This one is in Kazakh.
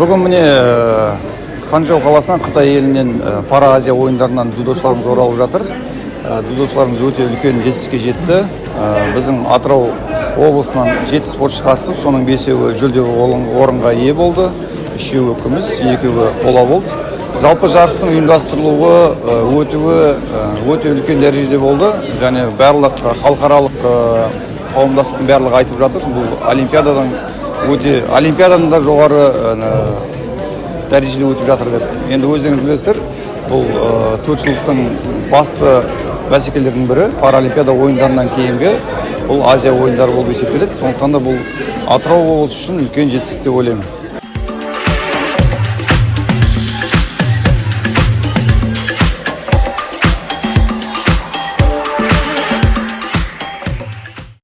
Бүгін міне Ханчжоу қаласынан Қытай елінен Пара Азия ойындарынан дзюдошыларымыз оралып жатыр. Дзюдошыларымыз өте үлкен жетістікке жетті. Біздің Атырау облысынан 7 спортшы қатысып, соның 5-еуі жүлде орынға ие болды. 3-еуі күміс, 2-еуі қола болды. Жалпы жарыстың ұйымдастырылуы өте үлкен дәрежеде болды. Және барлық халықаралық қауымдастықтың барлығы айтып жатыр. Бұл олимпиададан да жоғары дәрежеде өтіп жатыр деп. Енді өздеріңіз білесіздер, бұл төртжылдықтың басты бәсекелердің бірі Паралимпиада ойындарынан кейінгі бұл Азия ойындары болып есептеледі. Сондықтан да бұл Атырау облысы үшін үлкен жетістік деп ойлаймын.